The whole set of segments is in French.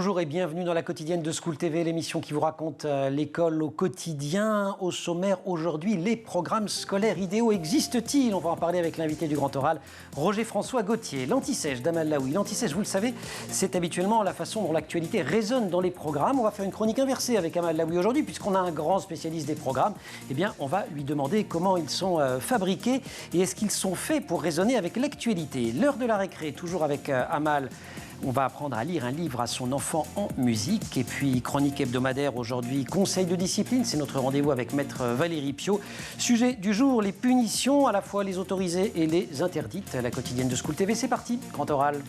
Bonjour et bienvenue dans la quotidienne de School TV, l'émission qui vous raconte l'école au quotidien. Au sommaire aujourd'hui, les programmes scolaires idéaux existent-ils? On va en parler avec l'invité du Grand Oral, Roger-François Gauthier. L'anti-sèche d'Amal Laoui. L'anti-sèche, vous le savez, c'est habituellement la façon dont l'actualité résonne dans les programmes. On va faire une chronique inversée avec Amal Laoui aujourd'hui, puisqu'on a un grand spécialiste des programmes. Eh bien, on va lui demander comment ils sont fabriqués et est-ce qu'ils sont faits pour résonner avec l'actualité. L'heure de la récré, toujours avec Amal. On va apprendre à lire un livre à son enfant en musique. Et puis, chronique hebdomadaire aujourd'hui, conseil de discipline. C'est notre rendez-vous avec maître Valérie Piot. Sujet du jour, les punitions, à la fois les autorisées et les interdites. La quotidienne de School TV, c'est parti. Grand oral.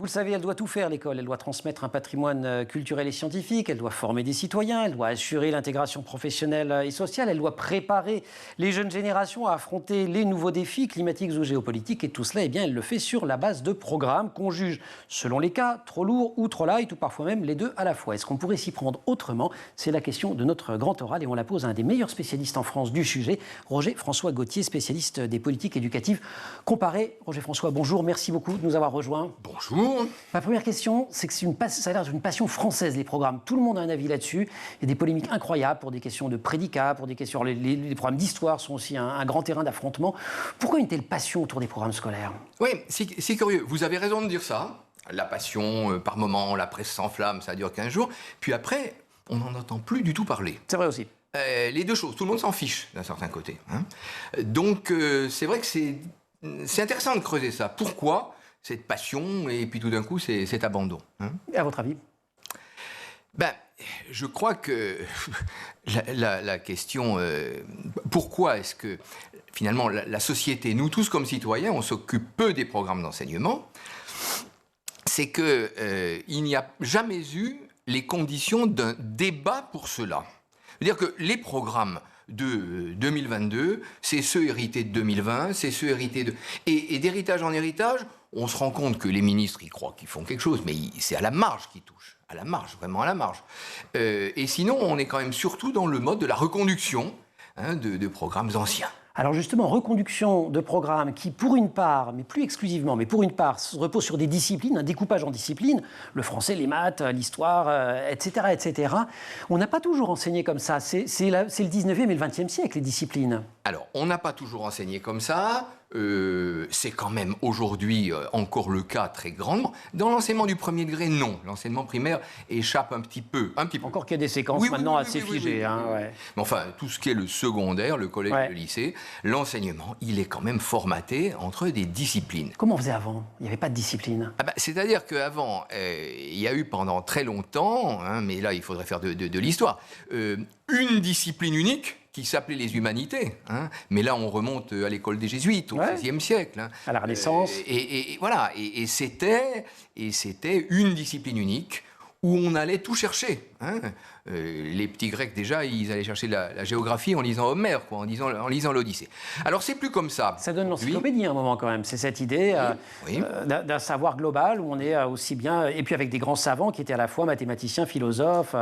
Vous le savez, elle doit tout faire, l'école. Elle doit transmettre un patrimoine culturel et scientifique, elle doit former des citoyens, elle doit assurer l'intégration professionnelle et sociale, elle doit préparer les jeunes générations à affronter les nouveaux défis climatiques ou géopolitiques. Et tout cela, eh bien, elle le fait sur la base de programmes qu'on juge, selon les cas, trop lourds ou trop light, ou parfois même les deux à la fois. Est-ce qu'on pourrait s'y prendre autrement? C'est la question de notre grand oral et on la pose à un des meilleurs spécialistes en France du sujet, Roger-François Gauthier, spécialiste des politiques éducatives comparées. Roger-François, bonjour, merci beaucoup de nous avoir rejoints. Bonjour. Ma première question, c'est que ça a l'air d'une passion française, les programmes. Tout le monde a un avis là-dessus. Il y a des polémiques incroyables pour des questions de prédicats, pour des questions... Les programmes d'histoire sont aussi un grand terrain d'affrontement. Pourquoi une telle passion autour des programmes scolaires? Oui, c'est curieux. Vous avez raison de dire ça. La passion, par moment, la presse s'enflamme, ça dure 15 jours. Puis après, on n'en entend plus du tout parler. C'est vrai aussi. Les deux choses, tout le monde s'en fiche d'un certain côté. Donc, c'est vrai que c'est intéressant de creuser ça. Pourquoi cette passion et puis tout d'un coup cet abandon? Et à votre avis? Je crois que la question, pourquoi est-ce que finalement la société, nous tous comme citoyens, on s'occupe peu des programmes d'enseignement, c'est qu'il n'y a jamais eu les conditions d'un débat pour cela. C'est-à-dire que les programmes de 2022, c'est ceux hérités de 2020, c'est ceux hérités de... Et d'héritage en héritage, on se rend compte que les ministres, ils croient qu'ils font quelque chose, mais c'est à la marge qu'ils touchent. À la marge, vraiment à la marge. Et sinon, on est quand même surtout dans le mode de la reconduction de programmes anciens. Alors justement, reconduction de programmes qui, pour une part, mais plus exclusivement, mais pour une part, reposent sur des disciplines, un découpage en disciplines, le français, les maths, l'histoire, etc., etc. On n'a pas toujours enseigné comme ça. C'est le 19e et le 20e siècle, les disciplines. Alors, on n'a pas toujours enseigné comme ça. C'est quand même aujourd'hui encore le cas très grandement. Dans l'enseignement du premier degré, non. L'enseignement primaire échappe un petit peu. Encore qu'il y a des séquences maintenant assez figées. Ouais. Mais enfin, tout ce qui est le secondaire, le collège et le lycée, l'enseignement, il est quand même formaté entre des disciplines. Comment on faisait avant? Il n'y avait pas de discipline. C'est-à-dire qu'avant, il y a eu pendant très longtemps, mais là il faudrait faire de l'histoire, une discipline unique qui s'appelait les humanités. Mais là, on remonte à l'école des jésuites, au XVIe siècle. À la Renaissance. Et voilà. Et c'était une discipline unique où on allait tout chercher. Les petits Grecs, déjà, ils allaient chercher la géographie en lisant Homère, en lisant l'Odyssée. Alors, c'est plus comme ça. Ça donne l'encyclopédie à un moment, quand même. C'est cette idée d'un savoir global où on est aussi bien... Et puis avec des grands savants qui étaient à la fois mathématiciens, philosophes.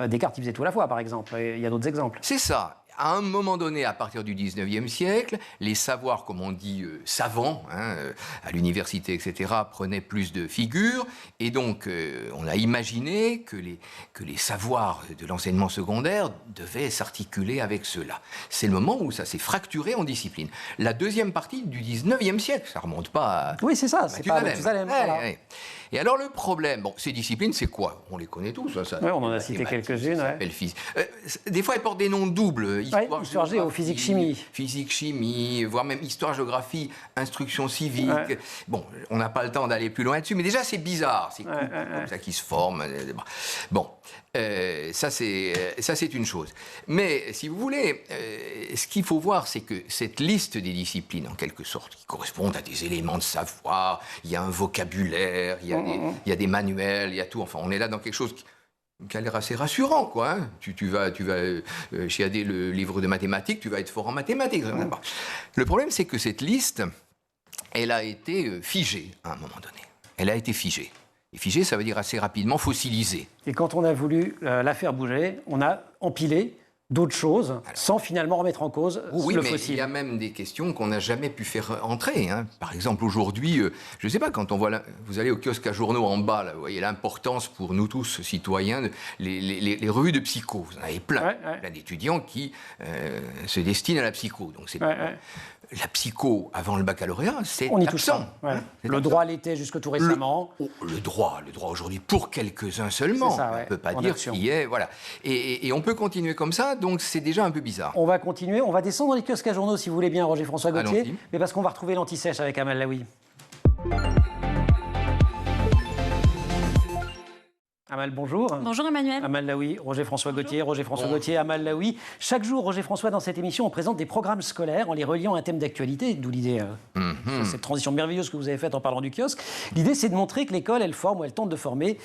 Descartes, il faisait tout à la fois, par exemple. Il y a d'autres exemples. C'est ça. À un moment donné, à partir du 19e siècle, les savoirs, comme on dit, savants, à l'université, etc., prenaient plus de figure. Et donc, on a imaginé que les savoirs de l'enseignement secondaire devaient s'articuler avec ceux-là. C'est le moment où ça s'est fracturé en discipline. La deuxième partie du 19e siècle, ça remonte pas à... Oui, c'est ça, c'est pas Mathusalem. Voilà. Et alors, le problème, ces disciplines, c'est quoi? On les connaît tous. Oui, on en a cité quelques-unes. Des fois, elles portent des noms doubles. Histoire géo, physique-chimie. Physique-chimie, voire même histoire-géographie, instruction civique. Bon, on n'a pas le temps d'aller plus loin dessus, mais déjà, c'est bizarre. C'est comme ça qui se forment. Bon, ça, c'est une chose. Mais, si vous voulez, ce qu'il faut voir, c'est que cette liste des disciplines, en quelque sorte, qui correspondent à des éléments de savoir, il y a un vocabulaire, il y a des manuels, il y a tout. Enfin, on est là dans quelque chose qui a l'air assez rassurant, quoi. Tu vas chiader le livre de mathématiques, tu vas être fort en mathématiques. Le problème, c'est que cette liste, elle a été figée à un moment donné. Elle a été figée. Et figée, ça veut dire assez rapidement fossilisée. Et quand on a voulu la faire bouger, on a empilé d'autres choses, sans finalement remettre en cause le fossile. Oui, mais il y a même des questions qu'on n'a jamais pu faire entrer. Par exemple, aujourd'hui, je ne sais pas, quand on voit vous allez au kiosque à journaux en bas, là, vous voyez l'importance pour nous tous, citoyens, les revues de psycho. Vous en avez plein, plein d'étudiants qui se destinent à la psycho. Donc c'est la psycho avant le baccalauréat, c'est absent. Le droit l'était jusque tout récemment. Le droit aujourd'hui, pour quelques-uns seulement. On ne peut pas dire qu'il y est... Voilà. Et on peut continuer comme ça, donc c'est déjà un peu bizarre. On va continuer, on va descendre dans les kiosques à journaux, si vous voulez bien, Roger-François Gauthier, mais parce qu'on va retrouver l'anti-sèche avec Amal Laoui. Amal, bonjour. Bonjour Emmanuel. Amal Laoui, Roger-François Gauthier, Roger-François Gauthier, Amal Laoui. Chaque jour, Roger-François, dans cette émission, on présente des programmes scolaires en les reliant à un thème d'actualité, d'où l'idée, cette transition merveilleuse que vous avez faite en parlant du kiosque. L'idée, c'est de montrer que l'école, elle forme ou elle tente de former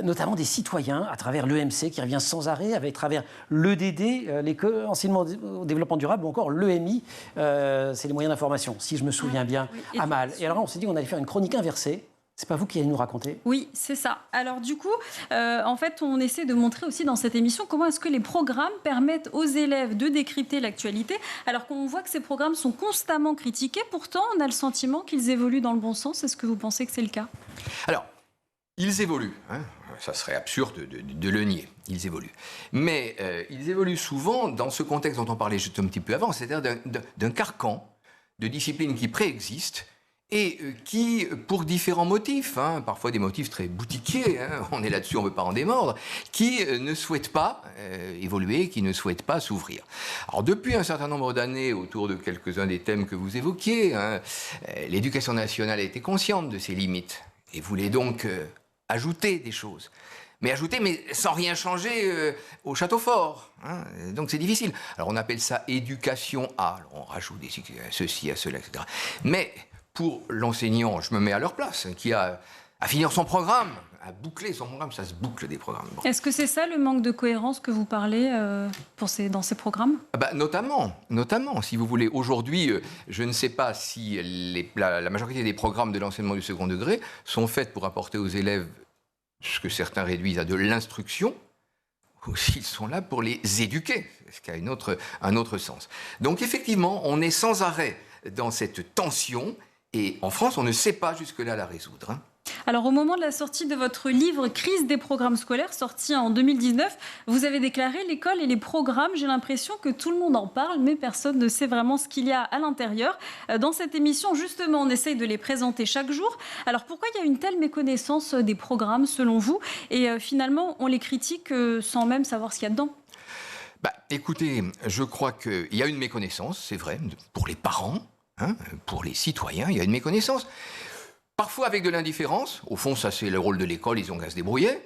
notamment des citoyens à travers l'EMC qui revient sans arrêt, à travers l'EDD, l'enseignement au développement durable, ou encore l'EMI, c'est les moyens d'information, si je me souviens bien, Amal. Et alors là, on s'est dit qu'on allait faire une chronique inversée. C'est pas vous qui allez nous raconter? Oui, c'est ça. Alors du coup, en fait, on essaie de montrer aussi dans cette émission comment est-ce que les programmes permettent aux élèves de décrypter l'actualité, alors qu'on voit que ces programmes sont constamment critiqués. Pourtant, on a le sentiment qu'ils évoluent dans le bon sens. Est-ce que vous pensez que c'est le cas? Alors, ils évoluent. Ça serait absurde de le nier. Ils évoluent. Mais ils évoluent souvent dans ce contexte dont on parlait juste un petit peu avant, c'est-à-dire d'un carcan de disciplines qui préexistent et qui, pour différents motifs, parfois des motifs très boutiquiers, on est là-dessus, on ne veut pas en démordre, qui ne souhaitent pas évoluer, qui ne souhaitent pas s'ouvrir. Alors depuis un certain nombre d'années, autour de quelques-uns des thèmes que vous évoquiez, l'éducation nationale a été consciente de ses limites et voulait donc ajouter des choses. Mais sans rien changer au château fort. Donc c'est difficile. Alors on appelle ça éducation A, alors on rajoute ceci à cela, etc. Mais pour l'enseignant, je me mets à leur place, qui a à finir son programme, à boucler son programme, ça se boucle des programmes. Bon. Est-ce que c'est ça le manque de cohérence que vous parlez dans ces programmes? Notamment, si vous voulez. Aujourd'hui, je ne sais pas si la majorité des programmes de l'enseignement du second degré sont faits pour apporter aux élèves ce que certains réduisent à de l'instruction, ou s'ils sont là pour les éduquer, ce qui a un autre sens. Donc effectivement, on est sans arrêt dans cette tension. Et en France, on ne sait pas jusque-là la résoudre. Alors, au moment de la sortie de votre livre « Crise des programmes scolaires », sorti en 2019, vous avez déclaré « L'école et les programmes, j'ai l'impression que tout le monde en parle, mais personne ne sait vraiment ce qu'il y a à l'intérieur. » Dans cette émission, justement, on essaye de les présenter chaque jour. Alors, pourquoi il y a une telle méconnaissance des programmes, selon vous? Et finalement, on les critique sans même savoir ce qu'il y a dedans. Écoutez, je crois qu'il y a une méconnaissance, c'est vrai, pour les parents. Pour les citoyens, il y a une méconnaissance. Parfois avec de l'indifférence. Au fond, ça, c'est le rôle de l'école, ils ont qu'à se débrouiller.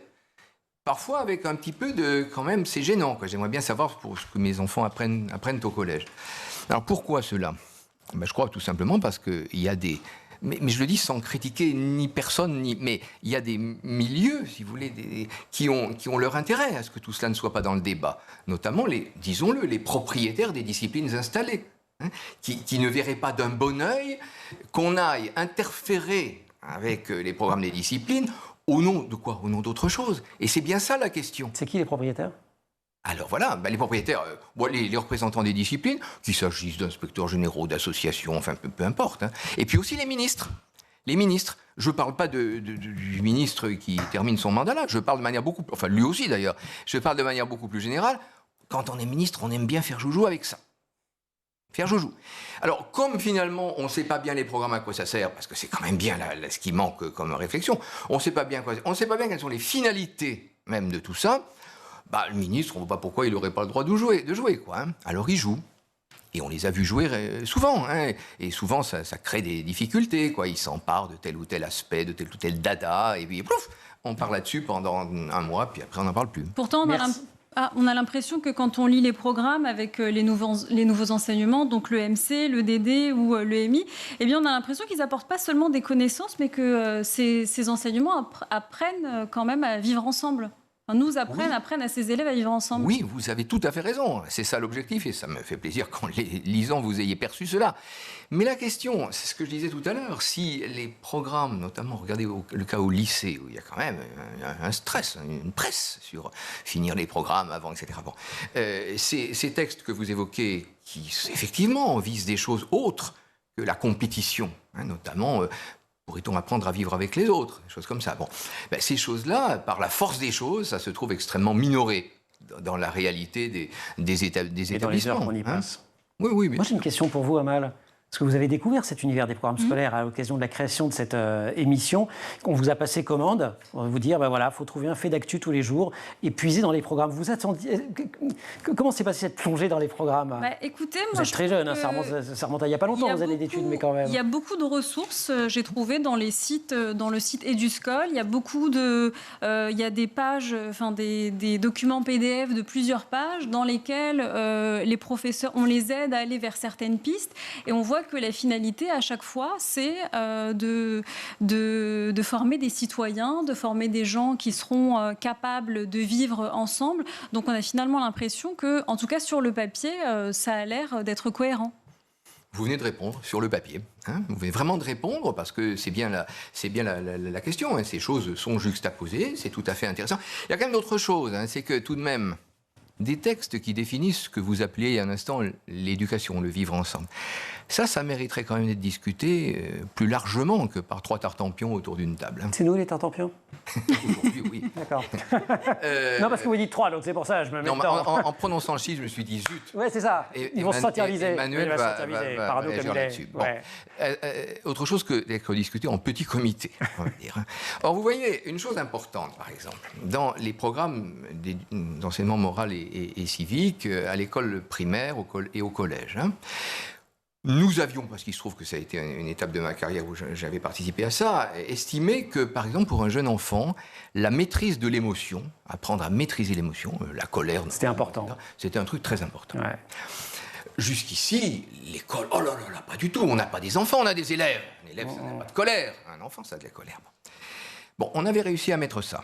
Parfois avec un petit peu de... Quand même, c'est gênant. J'aimerais bien savoir pour ce que mes enfants apprennent au collège. Alors, pourquoi cela? Je crois tout simplement parce qu'il y a des... Mais je le dis sans critiquer ni personne, mais il y a des milieux, si vous voulez, qui ont leur intérêt à ce que tout cela ne soit pas dans le débat. Notamment, disons-le, les propriétaires des disciplines installées. Qui ne verrait pas d'un bon œil qu'on aille interférer avec les programmes des disciplines au nom de quoi? Au nom d'autre chose. Et c'est bien ça la question. C'est qui les propriétaires? Alors voilà, les propriétaires, les représentants des disciplines, qu'il s'agisse d'inspecteurs généraux, d'associations, enfin peu importe. Et puis aussi les ministres. Les ministres. Je ne parle pas du ministre qui termine son mandat là, je parle de manière beaucoup... Enfin lui aussi d'ailleurs. Je parle de manière beaucoup plus générale. Quand on est ministre, on aime bien faire joujou avec ça. Faire joujou. Alors, comme finalement, on ne sait pas bien les programmes à quoi ça sert, parce que c'est quand même bien ce qui manque comme réflexion, on ne sait pas bien quelles sont les finalités même de tout ça, le ministre, on ne voit pas pourquoi il n'aurait pas le droit de jouer quoi. Alors il joue. Et on les a vus jouer souvent. Et souvent, ça crée des difficultés, quoi. Ils s'emparent de tel ou tel aspect, de tel ou tel dada, et puis plouf, on parle là-dessus pendant un mois, puis après on n'en parle plus. Pourtant, on a l'impression que quand on lit les programmes avec les nouveaux enseignements, donc l'EMC, l'EDD ou l'EMI, eh bien on a l'impression qu'ils n'apportent pas seulement des connaissances, mais que ces enseignements apprennent quand même à vivre ensemble. apprennent à ces élèves à vivre ensemble. Oui, vous avez tout à fait raison. C'est ça l'objectif et ça me fait plaisir qu'en les lisant, vous ayez perçu cela. Mais la question, c'est ce que je disais tout à l'heure, si les programmes, notamment, regardez le cas au lycée, où il y a quand même un stress, une presse sur finir les programmes avant, etc. Bon, ces textes que vous évoquez, qui effectivement visent des choses autres que la compétition, notamment... pourrait-on apprendre à vivre avec les autres, des choses comme ça. Bon, ces choses-là, par la force des choses, ça se trouve extrêmement minoré dans la réalité des établissements. Et dans les heures qu'on y passe. Oui. Moi, j'ai une question pour vous, Amal. Parce que vous avez découvert cet univers des programmes scolaires à l'occasion de la création de cette émission. On vous a passé commande, on va vous dire, il faut trouver un fait d'actu tous les jours et puiser dans les programmes. Vous attendiez... Comment s'est passée cette plongée dans les programmes? Écoutez, vous êtes très jeune, ça remonte à il n'y a pas longtemps, vos années d'études, mais quand même. Il y a beaucoup de ressources, j'ai trouvé, dans le site Eduscol. Il y a beaucoup de... il y a des pages, des documents PDF de plusieurs pages dans lesquels les professeurs, on les aide à aller vers certaines pistes. Et on voit que la finalité, à chaque fois, c'est de former des citoyens, de former des gens qui seront capables de vivre ensemble. Donc on a finalement l'impression que, en tout cas sur le papier, ça a l'air d'être cohérent. Vous venez de répondre sur le papier. Vous venez vraiment de répondre parce que c'est bien la question. Ces choses sont juxtaposées, c'est tout à fait intéressant. Il y a quand même d'autres choses. C'est que tout de même, des textes qui définissent ce que vous appeliez il y a un instant l'éducation, le vivre ensemble. Ça mériterait quand même d'être discuté plus largement que par 3 tartampions autour d'une table. C'est nous les tartampions? Aujourd'hui, oui. D'accord. Non, parce que vous dites 3, donc c'est pour ça, je me mets en prononçant le chiffre, je me suis dit zut. Oui, c'est ça. Ils vont se sentir visés. Emmanuel va réagir là-dessus. Bon. Autre chose que d'être discuté en petit comité, on va dire. Or, vous voyez, une chose importante, par exemple, dans les programmes d'enseignement moral et civique, à l'école primaire et au collège, nous avions, parce qu'il se trouve que ça a été une étape de ma carrière où j'avais participé à ça, estimé que, par exemple, pour un jeune enfant, la maîtrise de l'émotion, apprendre à maîtriser l'émotion, la colère... C'était important. C'était un truc très important. Ouais. Jusqu'ici, l'école, oh là là, pas du tout, on n'a pas des enfants, on a des élèves. Un élève, ça n'a pas de colère. Un enfant, ça a de la colère. Bon, on avait réussi à mettre ça.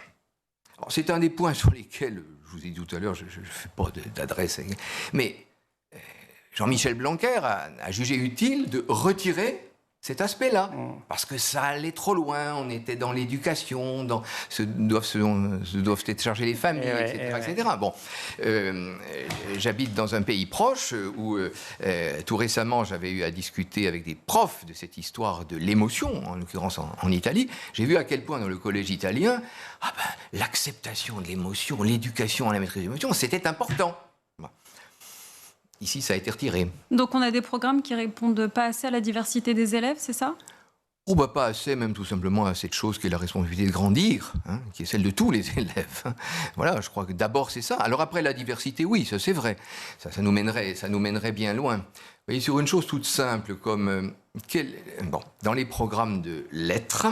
Alors, c'est un des points sur lesquels, je vous ai dit tout à l'heure, je ne fais pas d'adresse, mais... Jean-Michel Blanquer a jugé utile de retirer cet aspect-là, parce que ça allait trop loin, on était dans l'éducation, dans se doivent être chargés les familles, etc. Bon, j'habite dans un pays proche où tout récemment j'avais eu à discuter avec des profs de cette histoire de l'émotion, en l'occurrence en Italie. J'ai vu à quel point dans le collège italien, l'acceptation de l'émotion, l'éducation à la maîtrise de l'émotion, c'était important. Ici, ça a été retiré. Donc on a des programmes qui répondent pas assez à la diversité des élèves, c'est ça? Pas assez, même tout simplement à cette chose qui est la responsabilité de grandir, qui est celle de tous les élèves. Voilà, je crois que d'abord c'est ça. Alors après, la diversité, oui, ça c'est vrai. Ça nous mènerait bien loin. Vous voyez, sur une chose toute simple comme... dans les programmes de lettres,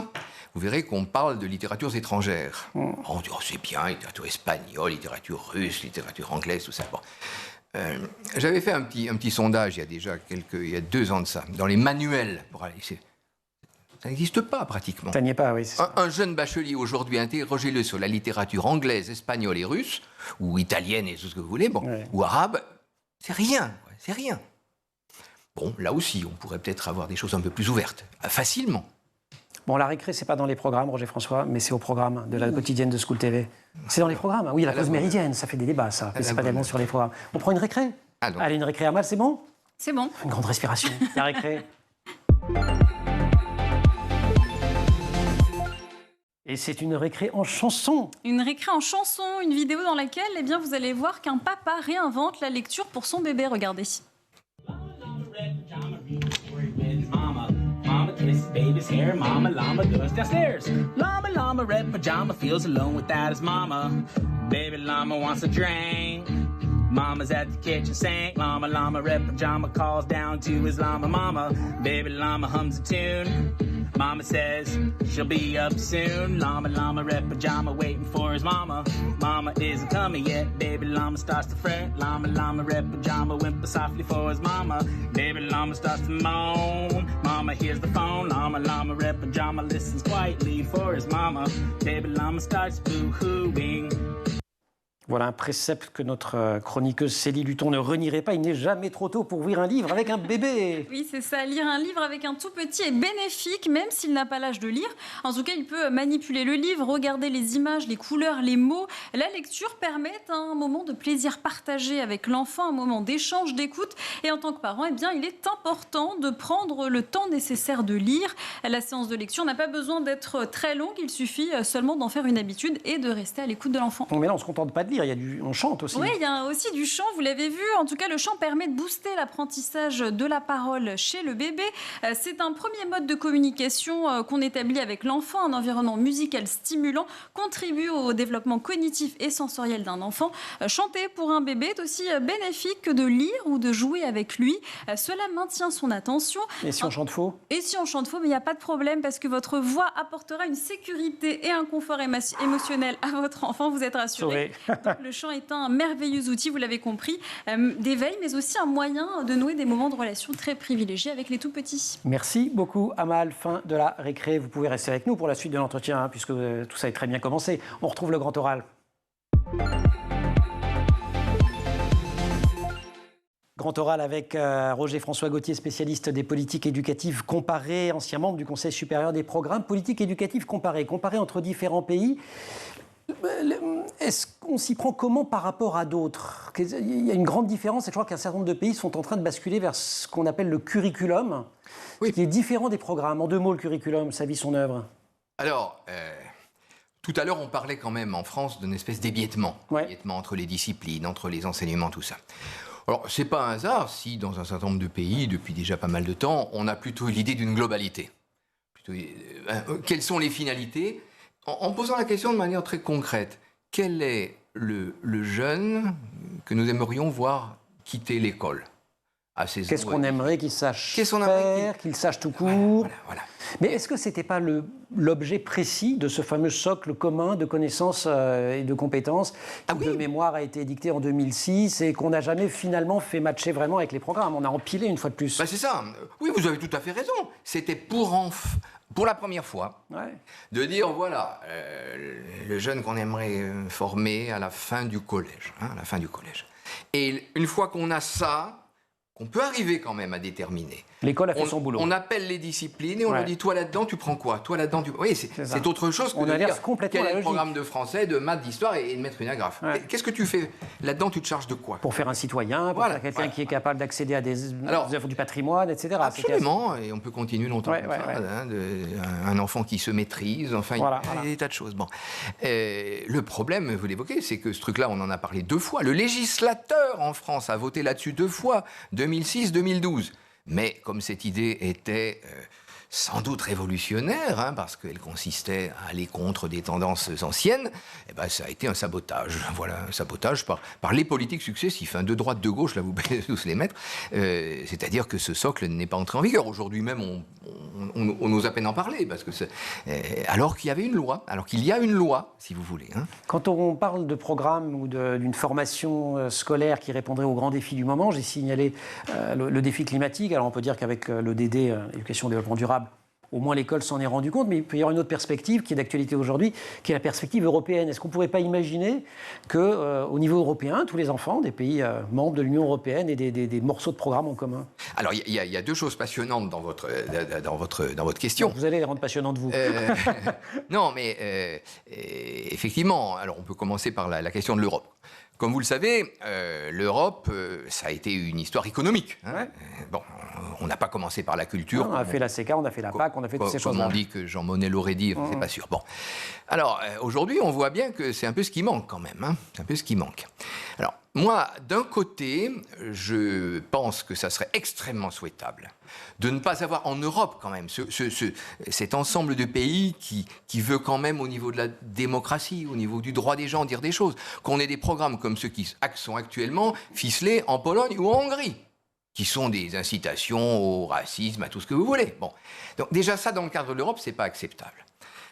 vous verrez qu'on parle de littératures étrangères. On dit, c'est bien, littérature espagnole, littérature russe, littérature anglaise, tout ça. Bon. J'avais fait un petit sondage il y a 2 ans de ça, dans les manuels pour aller. Ça n'existe pas pratiquement. Ça n'y est pas, oui. Un jeune bachelier aujourd'hui, interrogez-le sur la littérature anglaise, espagnole et russe, ou italienne et tout ce que vous voulez, ou arabe, c'est rien. Bon, là aussi, on pourrait peut-être avoir des choses un peu plus ouvertes, facilement. Bon, la récré, c'est pas dans les programmes, Roger François, mais c'est au programme de la quotidienne de School TV. C'est dans les programmes. Oui, la pause méridienne, ça fait des débats, ça. Mais c'est pas tellement sur les programmes. On prend une récré? Allez, une récré à mal, c'est bon? C'est bon. Une grande respiration. La récré. Et c'est une récré en chanson. Une récré en chanson, une vidéo dans laquelle vous allez voir qu'un papa réinvente la lecture pour son bébé. Regardez. Mama kisses baby's hair, Mama Llama goes downstairs. Llama Llama red pajama feels alone without his mama. Baby Llama wants a drink. Mama's at the kitchen sink. Llama Llama red pajama calls down to his llama mama. Baby Llama hums a tune. Mama says she'll be up soon. Llama Llama red pajama waiting for his mama. Mama isn't coming yet. Baby Llama starts to fret. Llama Llama red pajama whimpers softly for his mama. Baby Llama starts to moan. Mama hears the phone. Llama Llama red pajama listens quietly for his mama. Baby Llama starts boo-hooing. Voilà un précepte que notre chroniqueuse Célie Luton ne renierait pas. Il n'est jamais trop tôt pour ouvrir un livre avec un bébé. Oui, c'est ça. Lire un livre avec un tout petit est bénéfique, même s'il n'a pas l'âge de lire. En tout cas, il peut manipuler le livre, regarder les images, les couleurs, les mots. La lecture permet un moment de plaisir partagé avec l'enfant, un moment d'échange, d'écoute. Et en tant que parent, eh bien, il est important de prendre le temps nécessaire de lire. La séance de lecture n'a pas besoin d'être très longue. Il suffit seulement d'en faire une habitude et de rester à l'écoute de l'enfant. Mais là, on ne se contente pas de lire. On chante aussi. Oui, il y a aussi du chant, vous l'avez vu. En tout cas, le chant permet de booster l'apprentissage de la parole chez le bébé. C'est un premier mode de communication qu'on établit avec l'enfant. Un environnement musical stimulant contribue au développement cognitif et sensoriel d'un enfant. Chanter pour un bébé est aussi bénéfique que de lire ou de jouer avec lui. Cela maintient son attention. Et si on chante faux ? Et si on chante faux, mais il n'y a pas de problème parce que votre voix apportera une sécurité et un confort émotionnel à votre enfant. Vous êtes rassuré. Le chant est un merveilleux outil, vous l'avez compris, d'éveil, mais aussi un moyen de nouer des moments de relation très privilégiés avec les tout-petits. Merci beaucoup, Amal. Fin de la récré. Vous pouvez rester avec nous pour la suite de l'entretien, puisque tout ça est très bien commencé. On retrouve le grand oral. Grand oral avec Roger-François Gauthier, spécialiste des politiques éducatives comparées, ancien membre du Conseil supérieur des programmes. Politiques éducatives comparées entre différents pays. Est-ce qu'on s'y prend comment par rapport à d'autres ? Il y a une grande différence, et je crois qu'un certain nombre de pays sont en train de basculer vers ce qu'on appelle le curriculum, ce qui est différent des programmes. En 2 mots, le curriculum, sa vie, son œuvre. Alors, tout à l'heure, on parlait quand même en France d'une espèce d'ébiettement. Ébiettement entre les disciplines, entre les enseignements, tout ça. Alors, c'est pas un hasard si, dans un certain nombre de pays, depuis déjà pas mal de temps, on a plutôt l'idée d'une globalité. Quelles sont les finalités ? En posant la question de manière très concrète, quel est le jeune que nous aimerions voir quitter l'école à 16 ans ? Qu'est-ce qu'on aimerait qu'il sache faire, qu'il sache tout court ? Voilà. Mais est-ce que ce n'était pas l'objet précis de ce fameux socle commun de connaissances et de compétences qui, de mémoire, a été édicté en 2006 et qu'on n'a jamais finalement fait matcher vraiment avec les programmes ? On a empilé une fois de plus. C'est ça. Oui, vous avez tout à fait raison. C'était pour la première fois, de dire, voilà, le jeune qu'on aimerait former à la fin du collège. À la fin du collège. Et une fois qu'on a ça, on peut arriver quand même à déterminer. L'école a fait son boulot. On appelle les disciplines et on leur dit, toi là-dedans, tu prends quoi ? Toi là-dedans, tu... Oui, c'est autre chose que on de dire quel est le programme de français, de maths, d'histoire et de mettre une agrafe. Qu'est-ce que tu fais ? Là-dedans, tu te charges de quoi ? Pour faire un citoyen, pour faire quelqu'un qui est capable d'accéder à des œuvres du patrimoine, etc. Absolument, et on peut continuer longtemps comme ça. Un enfant qui se maîtrise, enfin, il y a des tas de choses. Bon. Le problème, vous l'évoquez, c'est que ce truc-là, on en a parlé 2 fois. Le législateur en France a voté là-dessus 2 fois, 2006-2012. Mais comme cette idée était sans doute révolutionnaire, parce qu'elle consistait à aller contre des tendances anciennes, ça a été un sabotage. Voilà, un sabotage par les politiques successifs, de droite, de gauche, là vous pouvez tous les mettre. C'est-à-dire que ce socle n'est pas entré en vigueur. Aujourd'hui même, on ose à peine en parler, parce que alors qu'il y avait une loi, alors qu'il y a une loi, si vous voulez. Quand on parle de programme ou d'une formation scolaire qui répondrait aux grands défis du moment, j'ai signalé le défi climatique. Alors on peut dire qu'avec le DD, éducation et développement durable, au moins l'école s'en est rendu compte, mais il peut y avoir une autre perspective qui est d'actualité aujourd'hui, qui est la perspective européenne. Est-ce qu'on ne pourrait pas imaginer qu'au niveau européen, tous les enfants des pays membres de l'Union européenne aient des morceaux de programme en commun ? Alors, il y a 2 choses passionnantes dans votre question. Donc, vous allez les rendre passionnantes, vous. Non, mais effectivement, alors on peut commencer par la question de l'Europe. Comme vous le savez, l'Europe, ça a été une histoire économique. Bon, on n'a pas commencé par la culture. Non, on a fait la CECA, on a fait la PAC, on a fait toutes ces choses-là. Comme on dit que Jean Monnet l'aurait dit, c'est pas sûr. Bon. Alors, aujourd'hui, on voit bien que c'est un peu ce qui manque quand même. C'est un peu ce qui manque. Alors, moi, d'un côté, je pense que ça serait extrêmement souhaitable de ne pas avoir en Europe quand même cet ensemble de pays qui veut quand même au niveau de la démocratie, au niveau du droit des gens dire des choses, qu'on ait des programmes comme ceux qui sont actuellement ficelés en Pologne ou en Hongrie, qui sont des incitations au racisme, à tout ce que vous voulez. Bon. Donc déjà ça, dans le cadre de l'Europe, c'est pas acceptable.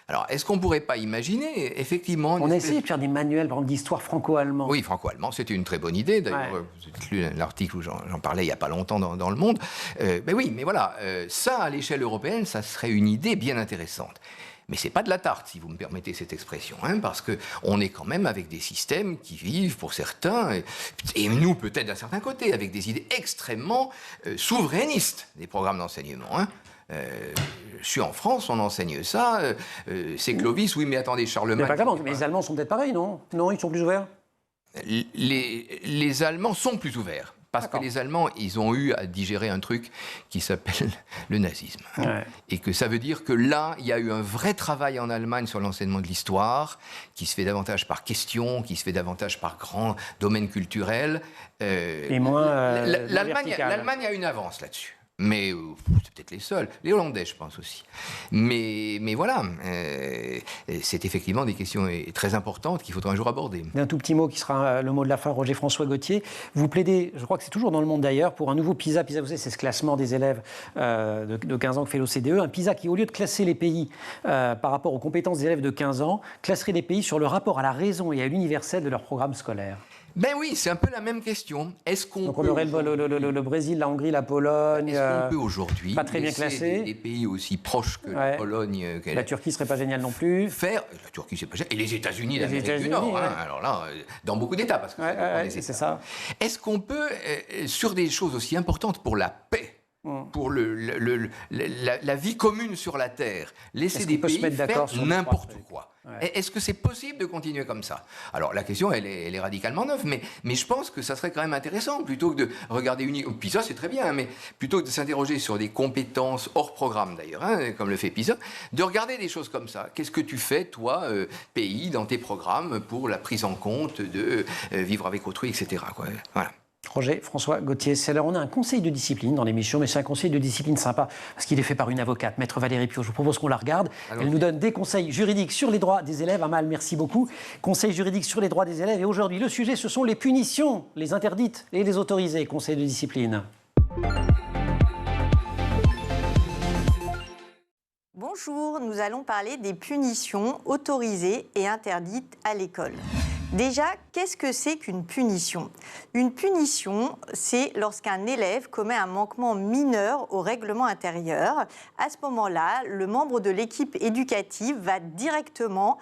Alors, est-ce qu'on ne pourrait pas imaginer, effectivement... On a essayé de faire des manuels, par exemple, d'histoire franco-allemand. Oui, franco-allemand, c'était une très bonne idée. D'ailleurs, j'ai lu l'article où j'en parlais il n'y a pas longtemps dans Le Monde. Mais oui, mais voilà, ça, à l'échelle européenne, ça serait une idée bien intéressante. Mais c'est pas de la tarte, si vous me permettez cette expression, hein, parce qu'on est quand même avec des systèmes qui vivent, pour certains, et nous peut-être d'un certain côté, avec des idées extrêmement souverainistes des programmes d'enseignement. Hein. Je suis en France, on enseigne ça, c'est Clovis, oui, mais attendez, Charlemagne... Mais pas grave, mais les Allemands sont peut-être pareils, non? Non, ils sont plus ouverts? Les Allemands sont plus ouverts. Parce que les Allemands, ils ont eu à digérer un truc qui s'appelle le nazisme. Ouais. Et que ça veut dire que là, il y a eu un vrai travail en Allemagne sur l'enseignement de l'histoire, qui se fait davantage par question, qui se fait davantage par grands domaines culturels. Et moins l'Allemagne a une avance là-dessus. Mais c'est peut-être les seuls. Les Hollandais, je pense aussi. Mais voilà, c'est effectivement des questions très importantes qu'il faudra un jour aborder. Un tout petit mot qui sera le mot de la fin, Roger-François Gauthier. Vous plaidez, je crois que c'est toujours dans Le Monde d'ailleurs, pour un nouveau PISA. PISA, vous savez, c'est ce classement des élèves de 15 ans que fait l'OCDE. Un PISA qui, au lieu de classer les pays par rapport aux compétences des élèves de 15 ans, classerait les pays sur le rapport à la raison et à l'universel de leur programme scolaire. Ben oui, c'est un peu la même question. Donc on aurait le Brésil, la Hongrie, la Pologne. Est-ce qu'on peut aujourd'hui pas très bien classé des pays aussi proches que la Pologne, la Turquie serait pas géniale non plus. La Turquie c'est pas génial. Et les États-Unis d'Amérique du Nord. Hein. Alors là, dans beaucoup d'États parce que c'est ça. Est-ce qu'on peut sur des choses aussi importantes pour la paix? Pour la vie commune sur la Terre, laisser des pays faire n'importe quoi. Ouais. Est-ce que c'est possible de continuer comme ça? Alors la question, elle est radicalement neuve, mais je pense que ça serait quand même intéressant, plutôt que de regarder PISA, c'est très bien, mais plutôt que de s'interroger sur des compétences hors programme d'ailleurs, hein, comme le fait PISA, de regarder des choses comme ça. Qu'est-ce que tu fais, toi, pays, dans tes programmes, pour la prise en compte de vivre avec autrui, etc. quoi. Voilà. Roger-François Gauthier, c'est l'heure. On a un conseil de discipline dans l'émission, mais c'est un conseil de discipline sympa, parce qu'il est fait par une avocate, Maître Valérie Piot. Je vous propose qu'on la regarde. Elle nous donne des conseils juridiques sur les droits des élèves. Amal, merci beaucoup. Conseils juridiques sur les droits des élèves. Et aujourd'hui, le sujet, ce sont les punitions, les interdites et les autorisées. Conseil de discipline. Bonjour, nous allons parler des punitions autorisées et interdites à l'école. Déjà, qu'est-ce que c'est qu'une punition? Une punition, c'est lorsqu'un élève commet un manquement mineur au règlement intérieur. À ce moment-là, le membre de l'équipe éducative va directement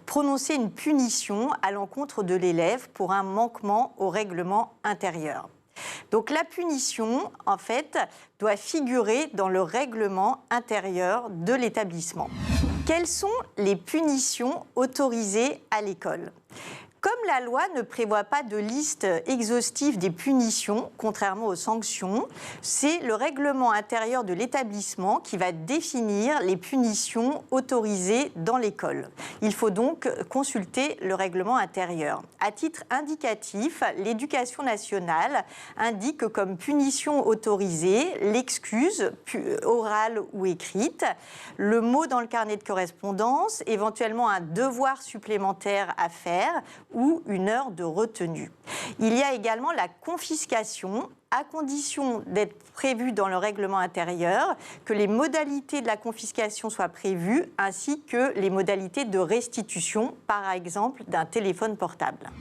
prononcer une punition à l'encontre de l'élève pour un manquement au règlement intérieur. Donc la punition, en fait, doit figurer dans le règlement intérieur de l'établissement. Quelles sont les punitions autorisées à l'école ? Comme la loi ne prévoit pas de liste exhaustive des punitions, contrairement aux sanctions, c'est le règlement intérieur de l'établissement qui va définir les punitions autorisées dans l'école. Il faut donc consulter le règlement intérieur. À titre indicatif, l'Éducation nationale indique comme punition autorisée l'excuse orale ou écrite, le mot dans le carnet de correspondance, éventuellement un devoir supplémentaire à faire ou une heure de retenue. Il y a également la confiscation, à condition d'être prévue dans le règlement intérieur, que les modalités de la confiscation soient prévues, ainsi que les modalités de restitution, par exemple d'un téléphone portable.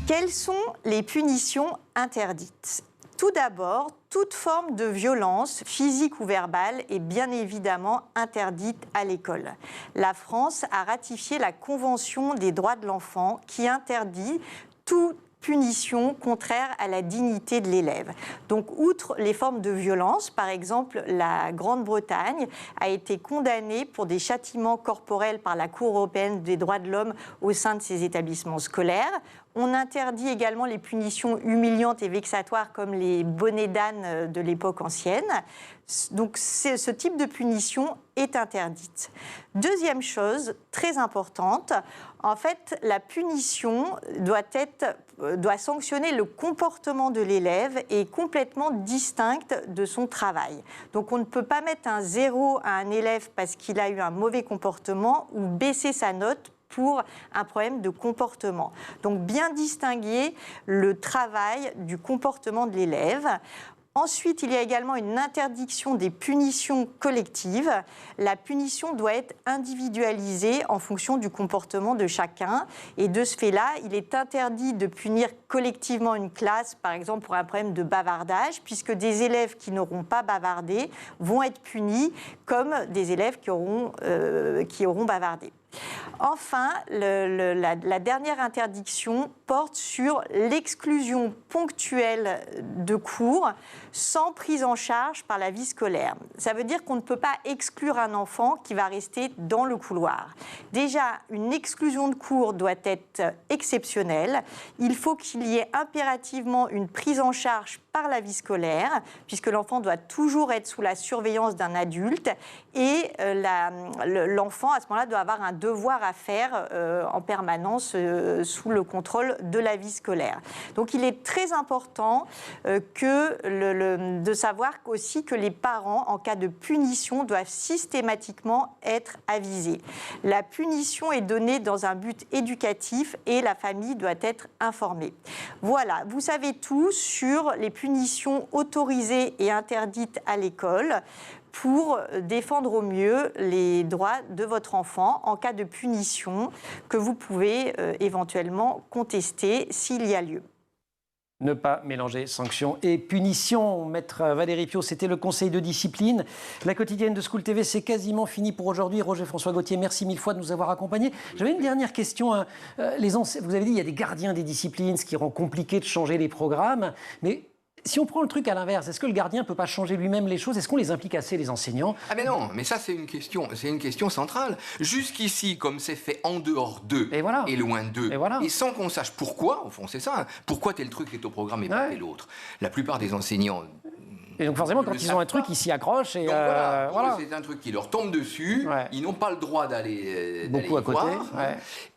Quelles sont les punitions interdites ? Tout d'abord, toute forme de violence, physique ou verbale, est bien évidemment interdite à l'école. La France a ratifié la Convention des droits de l'enfant qui interdit toute punition contraire à la dignité de l'élève. Donc, outre les formes de violence, par exemple, la Grande-Bretagne a été condamnée pour des châtiments corporels par la Cour européenne des droits de l'homme au sein de ses établissements scolaires. On interdit également les punitions humiliantes et vexatoires comme les bonnets d'âne de l'époque ancienne. Donc ce type de punition est interdite. Deuxième chose très importante, en fait, la punition doit sanctionner le comportement de l'élève et est complètement distincte de son travail. Donc on ne peut pas mettre un 0 à un élève parce qu'il a eu un mauvais comportement ou baisser sa note pour un problème de comportement. Donc bien distinguer le travail du comportement de l'élève. Ensuite, il y a également une interdiction des punitions collectives. La punition doit être individualisée en fonction du comportement de chacun. Et de ce fait-là, il est interdit de punir collectivement une classe, par exemple pour un problème de bavardage, puisque des élèves qui n'auront pas bavardé vont être punis comme des élèves qui auront bavardé. Enfin, la dernière interdiction porte sur l'exclusion ponctuelle de cours sans prise en charge par la vie scolaire. Ça veut dire qu'on ne peut pas exclure un enfant qui va rester dans le couloir. Déjà, une exclusion de cours doit être exceptionnelle. Il faut qu'il y ait impérativement une prise en charge par la vie scolaire, puisque l'enfant doit toujours être sous la surveillance d'un adulte et l'enfant, à ce moment-là, doit avoir un devoir à faire en permanence sous le contrôle de la vie scolaire. Donc, il est très important de savoir aussi que les parents, en cas de punition, doivent systématiquement être avisés. La punition est donnée dans un but éducatif et la famille doit être informée. Voilà, vous savez tout sur les punitions autorisées et interdites à l'école pour défendre au mieux les droits de votre enfant en cas de punition que vous pouvez éventuellement contester s'il y a lieu. Ne pas mélanger sanctions et punitions. Maître Valérie Piot, c'était le conseil de discipline. La quotidienne de School TV, c'est quasiment fini pour aujourd'hui. Roger-François Gauthier, merci mille fois de nous avoir accompagnés. J'avais une dernière question. Vous avez dit qu'il y a des gardiens des disciplines, ce qui rend compliqué de changer les programmes. Mais si on prend le truc à l'inverse, est-ce que le gardien ne peut pas changer lui-même les choses? Est-ce qu'on les implique assez, les enseignants? Ah mais non, mais ça c'est une question centrale. Jusqu'ici, comme c'est fait en dehors d'eux et loin d'eux, et sans qu'on sache pourquoi, au fond c'est ça, pourquoi tel truc est au programme et pas tel autre. La plupart des enseignants... Et donc forcément, quand ils ont un truc, ils s'y accrochent. Et donc voilà. C'est un truc qui leur tombe dessus. Ils n'ont pas le droit d'aller beaucoup à côté.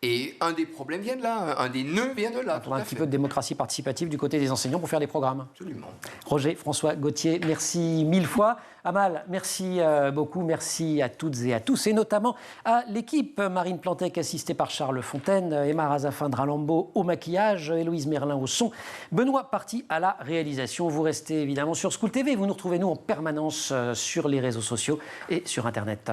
Et un des problèmes vient de là. Un des nœuds vient de là. On a un petit peu de démocratie participative du côté des enseignants pour faire des programmes. Absolument. Roger-François Gauthier, merci mille fois. Amal, merci beaucoup. Merci à toutes et à tous. Et notamment à l'équipe. Marine Plantec, assistée par Charles Fontaine. Emma Razafin-Dralambeau au maquillage. Héloïse Merlin au son. Benoît Party à la réalisation. Vous restez évidemment sur School TV. Vous nous retrouvez, nous, en permanence sur les réseaux sociaux et sur Internet.